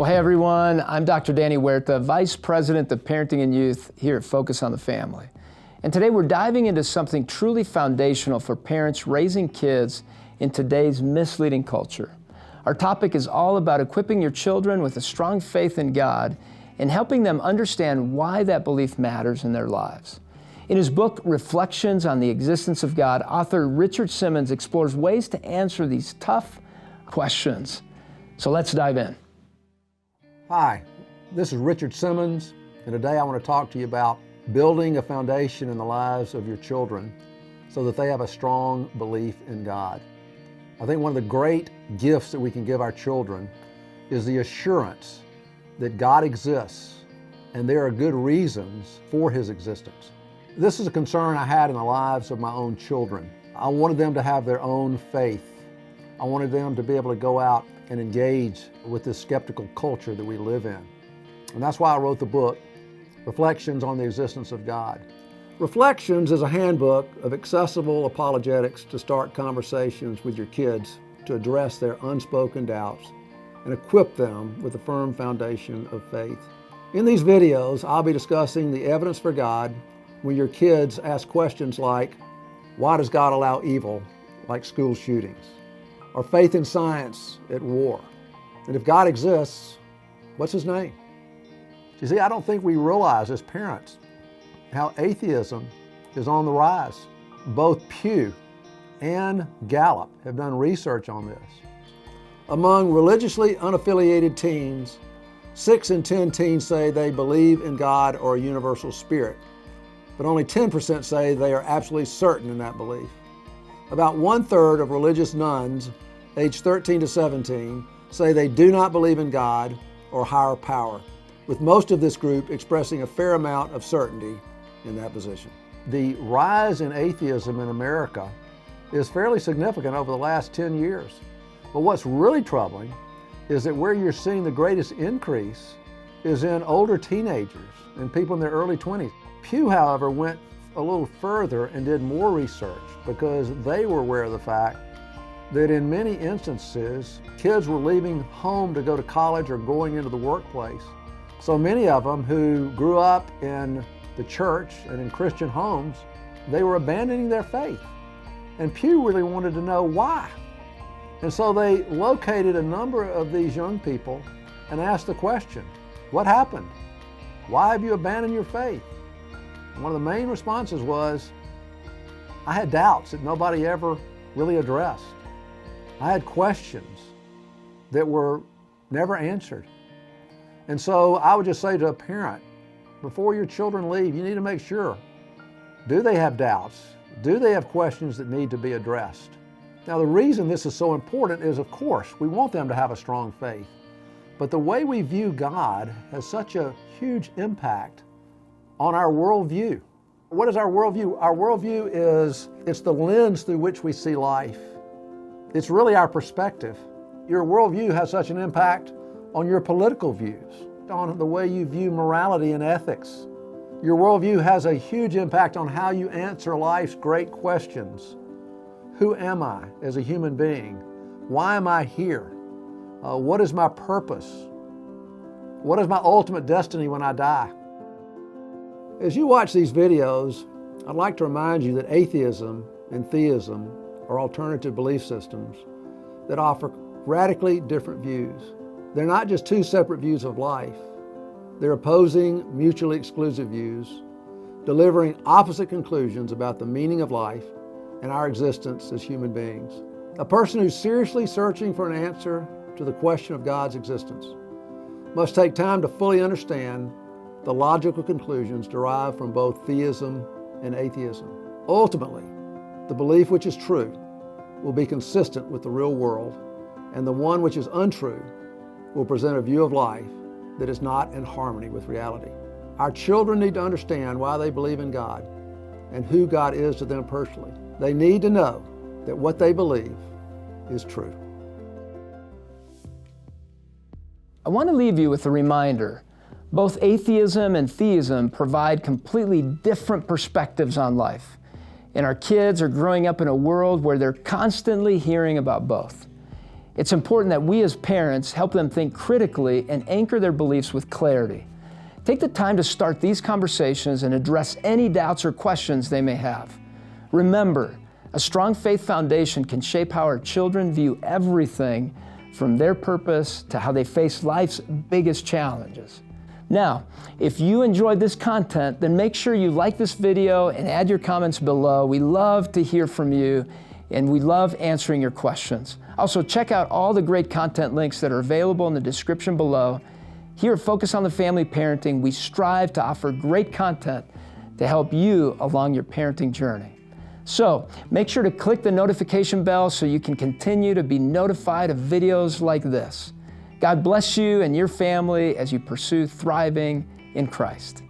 Well, hey everyone, I'm Dr. Danny Huerta, Vice President of Parenting and Youth here at Focus on the Family. And today we're diving into something truly foundational for parents raising kids in today's misleading culture. Our topic is all about equipping your children with a strong faith in God and helping them understand why that belief matters in their lives. In his book, Reflections on the Existence of God, author Richard Simmons explores ways to answer these tough questions. So let's dive in. Hi, this is Richard Simmons, and today I want to talk to you about building a foundation in the lives of your children so that they have a strong belief in God. I think one of the great gifts that we can give our children is the assurance that God exists and there are good reasons for His existence. This is a concern I had in the lives of my own children. I wanted them to have their own faith. I wanted them to be able to go out and engage with this skeptical culture that we live in. And that's why I wrote the book, Reflections on the Existence of God. Reflections is a handbook of accessible apologetics to start conversations with your kids to address their unspoken doubts and equip them with a firm foundation of faith. In these videos, I'll be discussing the evidence for God when your kids ask questions like, why does God allow evil, like school shootings? Or faith in science at war? And if God exists, what's His name? You see, I don't think we realize as parents how atheism is on the rise. Both Pew and Gallup have done research on this. Among religiously unaffiliated teens, 6 in 10 teens say they believe in God or a universal spirit, but only 10% say they are absolutely certain in that belief. About 1/3 of religious nuns, aged 13 to 17, say they do not believe in God or higher power, with most of this group expressing a fair amount of certainty in that position. The rise in atheism in America is fairly significant over the last 10 years. But what's really troubling is that where you're seeing the greatest increase is in older teenagers and people in their early 20s. Pew, however, went a little further and did more research because they were aware of the fact that in many instances, kids were leaving home to go to college or going into the workplace. So many of them who grew up in the church and in Christian homes, they were abandoning their faith. And Pew really wanted to know why. And so they located a number of these young people and asked the question, what happened? Why have you abandoned your faith? And one of the main responses was, I had doubts that nobody ever really addressed. I had questions that were never answered. And so I would just say to a parent, before your children leave, you need to make sure, do they have doubts? Do they have questions that need to be addressed? Now, the reason this is so important is, of course, we want them to have a strong faith. But the way we view God has such a huge impact on our worldview. What is our worldview? Our worldview it's the lens through which we see life. It's really our perspective. Your worldview has such an impact on your political views, on the way you view morality and ethics. Your worldview has a huge impact on how you answer life's great questions. Who am I as a human being? Why am I here? What is my purpose? What is my ultimate destiny when I die? As you watch these videos, I'd like to remind you that atheism and theism are alternative belief systems that offer radically different views. They're not just two separate views of life. They're opposing, mutually exclusive views, delivering opposite conclusions about the meaning of life and our existence as human beings. A person who's seriously searching for an answer to the question of God's existence must take time to fully understand the logical conclusions derived from both theism and atheism. Ultimately, the belief which is true will be consistent with the real world, and the one which is untrue will present a view of life that is not in harmony with reality. Our children need to understand why they believe in God and who God is to them personally. They need to know that what they believe is true. I want to leave you with a reminder. Both atheism and theism provide completely different perspectives on life. And our kids are growing up in a world where they're constantly hearing about both. It's important that we as parents help them think critically and anchor their beliefs with clarity. Take the time to start these conversations and address any doubts or questions they may have. Remember, a strong faith foundation can shape how our children view everything from their purpose to how they face life's biggest challenges. Now, if you enjoyed this content, then make sure you like this video and add your comments below. We love to hear from you and we love answering your questions. Also, check out all the great content links that are available in the description below. Here at Focus on the Family Parenting, we strive to offer great content to help you along your parenting journey. So, make sure to click the notification bell so you can continue to be notified of videos like this. God bless you and your family as you pursue thriving in Christ.